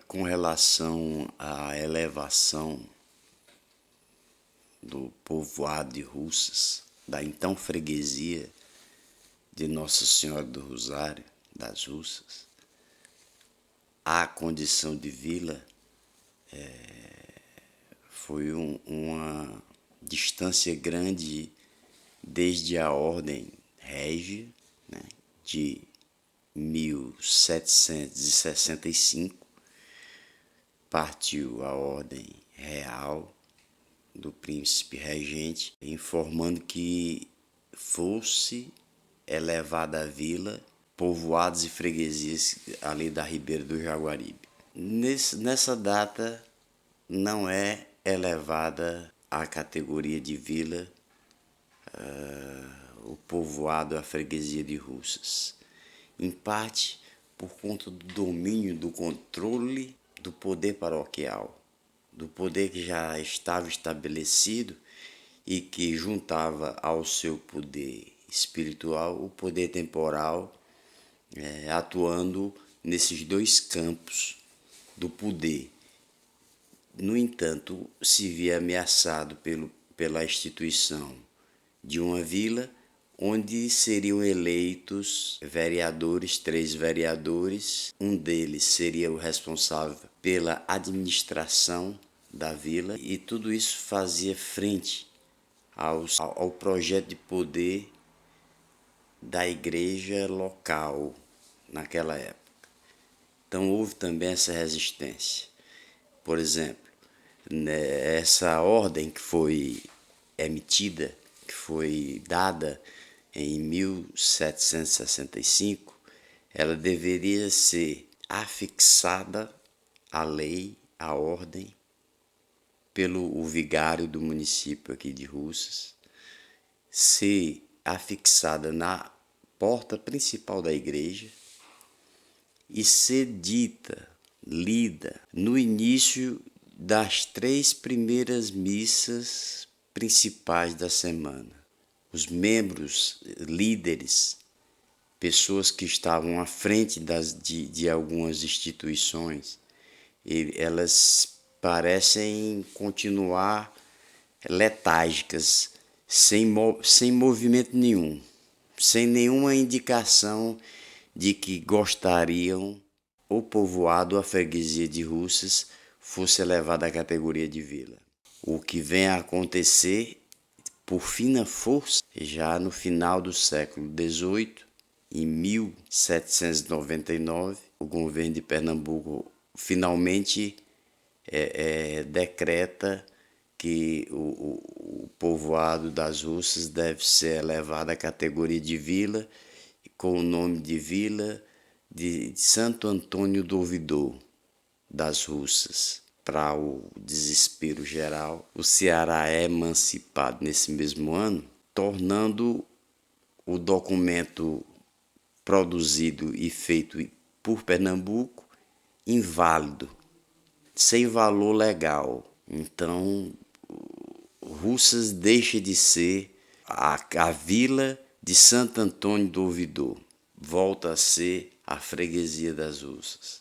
com relação à elevação do povoado de Russas, da então freguesia de Nossa Senhora do Rosário, das Russas, à condição de vila, foi uma distância grande desde a Ordem Régia, né, de 1765, partiu a Ordem Real do Príncipe Regente, informando que fosse elevada a vila, povoados e freguesias ali da Ribeira do Jaguaribe. Nessa data não é elevada à categoria de vila o povoado, a freguesia de Russas, em parte por conta do domínio, do controle do poder paroquial, do poder que já estava estabelecido e que juntava ao seu poder espiritual o poder temporal, atuando nesses dois campos do poder. No entanto, se via ameaçado pela instituição de uma vila onde seriam eleitos vereadores, 3 vereadores. Um deles seria o responsável pela administração da vila, e tudo isso fazia frente ao projeto de poder da igreja local naquela época. Então houve também essa resistência. Por exemplo, essa ordem que foi emitida, que foi dada em 1765, ela deveria ser afixada à lei, à ordem, pelo vigário do município aqui de Russas, ser afixada na porta principal da igreja e ser dita, lida, no início das 3 primeiras missas principais da semana. Os membros, líderes, pessoas que estavam à frente de algumas instituições, elas parecem continuar letárgicas, sem movimento nenhum, sem nenhuma indicação de que gostariam o povoado, a freguesia de Russas, fosse elevada à categoria de vila. O que vem a acontecer, por fina força, já no final do século XVIII, em 1799, o governo de Pernambuco finalmente decreta que o povoado das Russas deve ser elevado à categoria de vila, com o nome de Vila de Santo Antônio do Ouvidor das Russas. Para o desespero geral, o Ceará é emancipado nesse mesmo ano, tornando o documento produzido e feito por Pernambuco inválido, sem valor legal. Então, Russas deixa de ser a vila de Santo Antônio do Ouvidor, volta a ser a freguesia das Russas.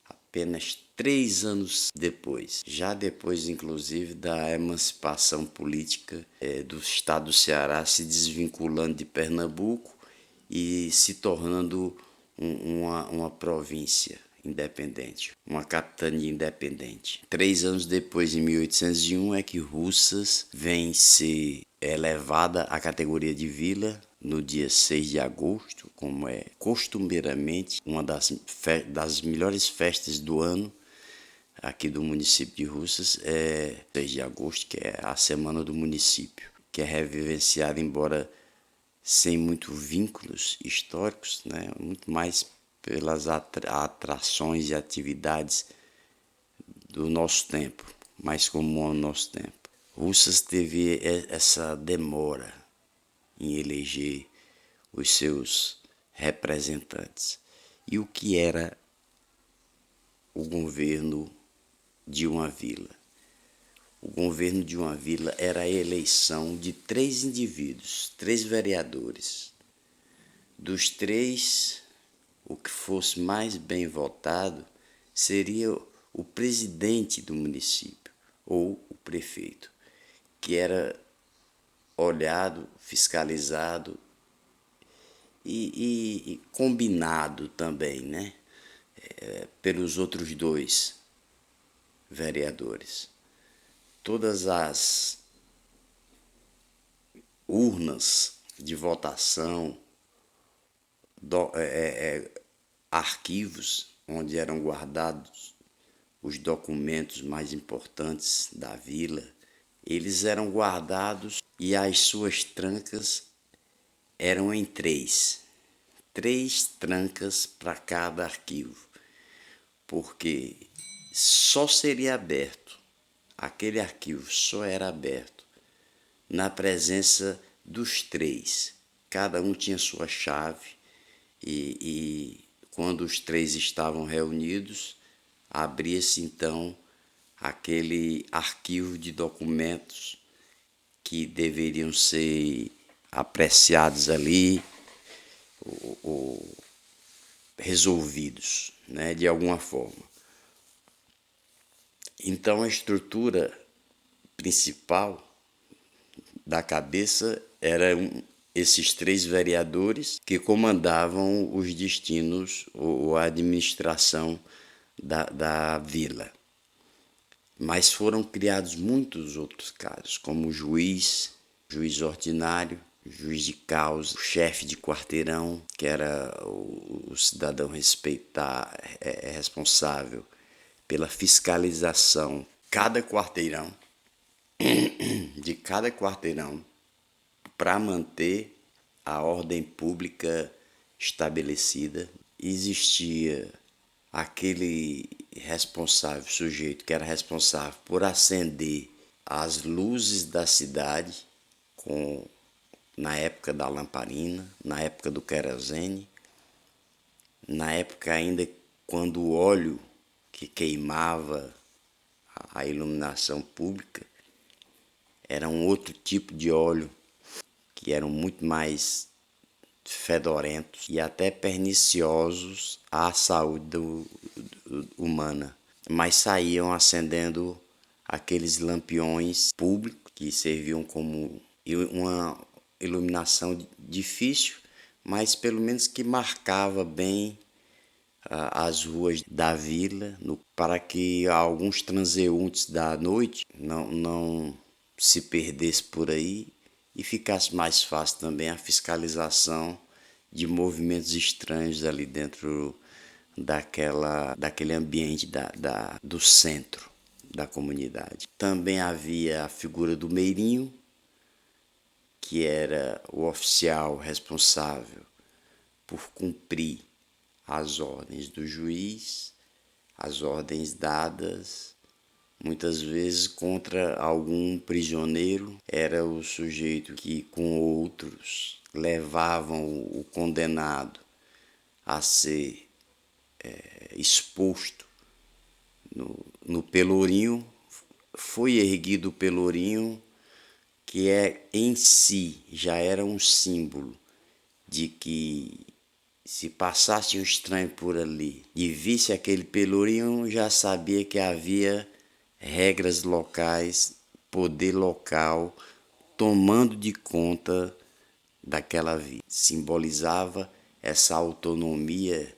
Apenas 3 anos depois, já depois inclusive da emancipação política do estado do Ceará, se desvinculando de Pernambuco e se tornando uma província independente, uma capitania independente. 3 anos depois, em 1801, é que Russas vem ser elevada à categoria de vila no dia 6 de agosto, como é costumeiramente uma das melhores festas do ano aqui do município de Russas, é 6 de agosto, que é a semana do município, que é revivenciada, embora sem muito vínculos históricos, né, muito mais pelas atrações e atividades do nosso tempo, mais comum ao nosso tempo. Russas teve essa demora em eleger os seus representantes. E o que era o governo de uma vila? O governo de uma vila era a eleição de 3 indivíduos, 3 vereadores. Dos 3, o que fosse mais bem votado seria o presidente do município ou o prefeito, que era olhado, fiscalizado e combinado também, né, pelos outros dois vereadores. Todas as urnas de votação, arquivos onde eram guardados os documentos mais importantes da vila, eles eram guardados e as suas trancas eram em três trancas para cada arquivo, porque só seria aberto, aquele arquivo só era aberto na presença dos três. Cada um tinha sua chave e quando os três estavam reunidos, abria-se então aquele arquivo de documentos que deveriam ser apreciados ali ou resolvidos, né, de alguma forma. Então a estrutura principal da cabeça eram esses três vereadores que comandavam os destinos ou a administração da vila. Mas foram criados muitos outros cargos, como juiz ordinário, juiz de causa, chefe de quarteirão, que era o cidadão responsável pela fiscalização de cada quarteirão para manter a ordem pública estabelecida. Existia aquele sujeito que era responsável por acender as luzes da cidade na época da lamparina, na época do querosene, na época ainda quando o óleo que queimava a iluminação pública era um outro tipo de óleo que eram muito mais fedorentos e até perniciosos à saúde humana, mas saíam acendendo aqueles lampiões públicos que serviam como uma iluminação difícil, mas pelo menos que marcava bem as ruas da vila, para que alguns transeuntes da noite não se perdesse por aí e ficasse mais fácil também a fiscalização de movimentos estranhos ali dentro daquele ambiente do centro da comunidade. Também havia a figura do meirinho, que era o oficial responsável por cumprir as ordens do juiz, as ordens dadas, muitas vezes contra algum prisioneiro. Era o sujeito que, com outros, levavam o condenado a ser exposto no pelourinho. Foi erguido o pelourinho, que em si já era um símbolo de que se passasse um estranho por ali e visse aquele pelourinho, já sabia que havia regras locais, poder local tomando de conta daquela vila. Simbolizava essa autonomia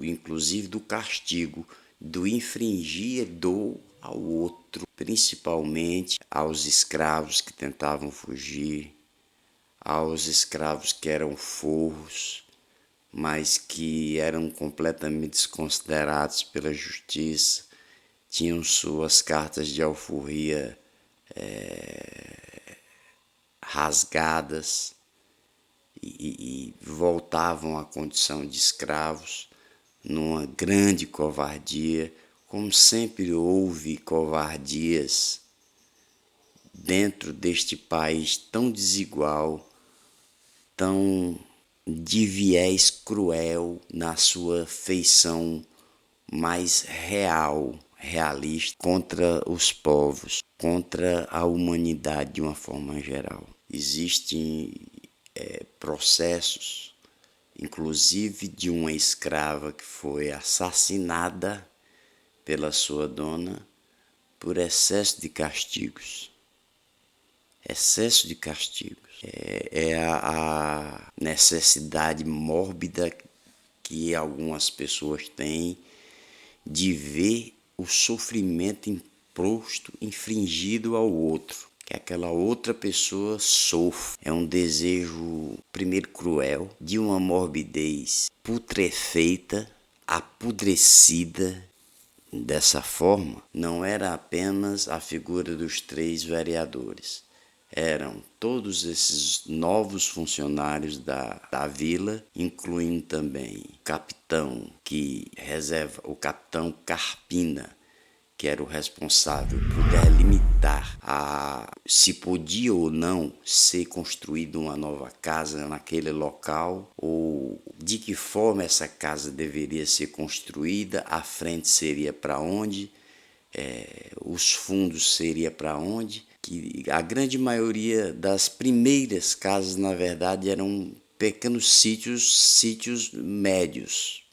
inclusive do castigo, do infringir ao outro, principalmente aos escravos que tentavam fugir, aos escravos que eram forros, mas que eram completamente desconsiderados pela justiça, tinham suas cartas de alforria rasgadas e voltavam à condição de escravos numa grande covardia, como sempre houve covardias dentro deste país tão desigual, tão de viés cruel na sua feição mais realista contra os povos, contra a humanidade de uma forma geral. Existem processos, inclusive de uma escrava que foi assassinada pela sua dona por excesso de castigos. Excesso de castigos. É a necessidade mórbida que algumas pessoas têm de ver o sofrimento imposto, infringido ao outro, que aquela outra pessoa sofre. É um desejo, primeiro, cruel, de uma morbidez putrefeita, apodrecida. Dessa forma, não era apenas a figura dos 3 vereadores, eram todos esses novos funcionários da vila, incluindo também o capitão Carpina, que era o responsável por delimitar se podia ou não ser construída uma nova casa naquele local, ou de que forma essa casa deveria ser construída, a frente seria para onde, os fundos seria para onde. Que a grande maioria das primeiras casas, na verdade, eram pequenos sítios médios,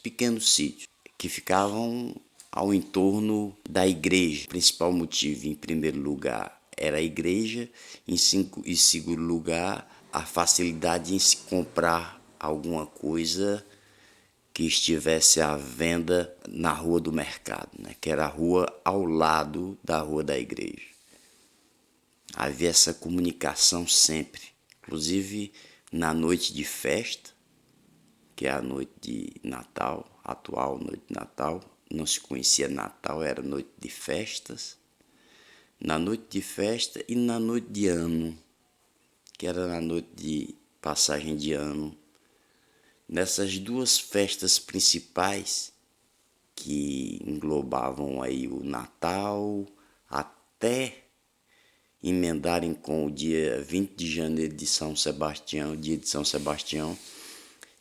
pequenos sítios, que ficavam ao entorno da igreja. O principal motivo, em primeiro lugar, era a igreja, em segundo lugar, a facilidade em se comprar alguma coisa que estivesse à venda na Rua do Mercado, né? Que era a rua ao lado da Rua da Igreja. Havia essa comunicação sempre, inclusive na noite de festa, que é a noite de Natal, atual noite de Natal, não se conhecia Natal, era noite de festas. Na noite de festa e na noite de ano, que era na noite de passagem de ano. Nessas 2 festas principais, que englobavam aí o Natal, até emendarem com o dia 20 de janeiro de São Sebastião, dia de São Sebastião,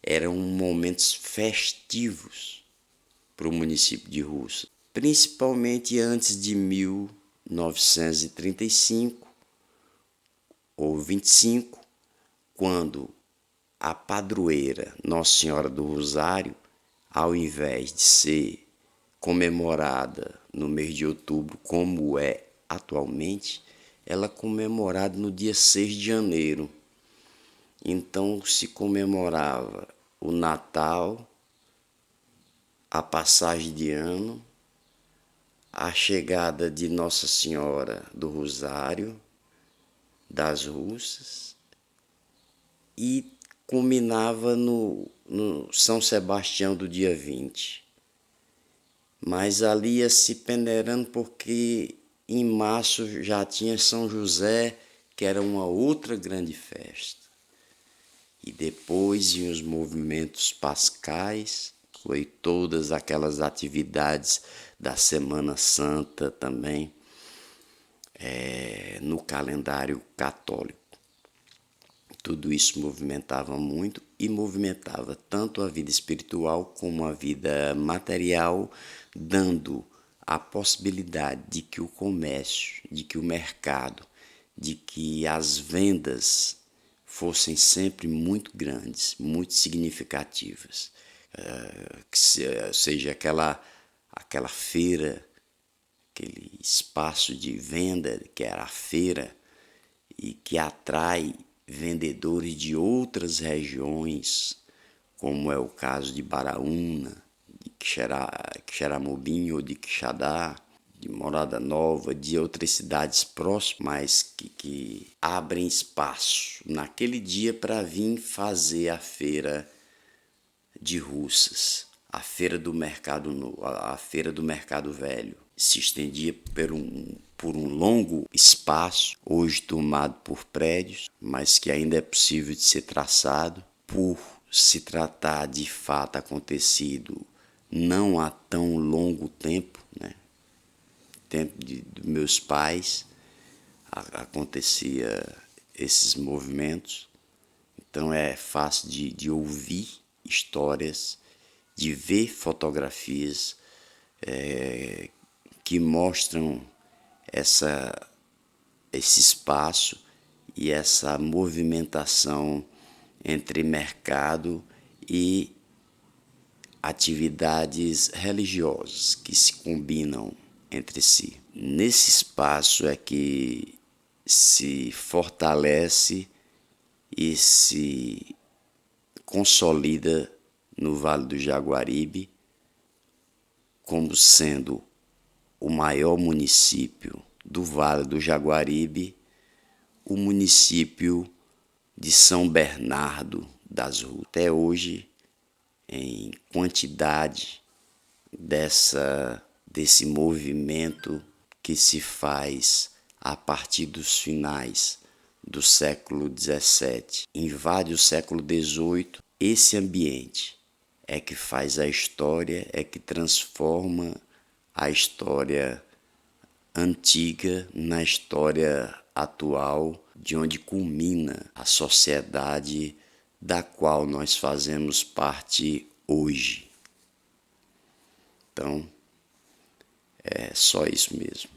eram momentos festivos para o município de Russas, principalmente antes de 1935 ou 25, quando a padroeira Nossa Senhora do Rosário, ao invés de ser comemorada no mês de outubro, como é atualmente, ela é comemorada no dia 6 de janeiro. Então se comemorava o Natal, a passagem de ano, a chegada de Nossa Senhora do Rosário, das Russas, e culminava no São Sebastião do dia 20. Mas ali ia se peneirando porque em março já tinha São José, que era uma outra grande festa. E depois iam os movimentos pascais, foi todas aquelas atividades da Semana Santa também, no calendário católico. Tudo isso movimentava muito e movimentava tanto a vida espiritual como a vida material, dando a possibilidade de que o comércio, de que o mercado, de que as vendas fossem sempre muito grandes, muito significativas. Seja aquela feira, aquele espaço de venda que era a feira e que atrai vendedores de outras regiões, como é o caso de Baraúna, de Quixeramobim ou de Quixadá, de Morada Nova, de outras cidades próximas, mas que abrem espaço naquele dia para vir fazer a feira de Russas, a feira do Mercado Novo, a feira do Mercado Velho. Se estendia por um longo espaço, hoje tomado por prédios, mas que ainda é possível de ser traçado, por se tratar de fato acontecido não há tão longo tempo, né? Tempo dos meus pais acontecia esses movimentos, então é fácil de ouvir histórias, de ver fotografias que mostram esse espaço e essa movimentação entre mercado e atividades religiosas que se combinam entre si. Nesse espaço é que se fortalece e se consolida no Vale do Jaguaribe como sendo o maior município do Vale do Jaguaribe, o município de São Bernardo das Rutas. Até hoje, em quantidade desse movimento que se faz a partir dos finais do século XVII, invade o século XVIII, esse ambiente é que faz a história, é que transforma a história antiga na história atual, de onde culmina a sociedade da qual nós fazemos parte hoje. Então, é só isso mesmo.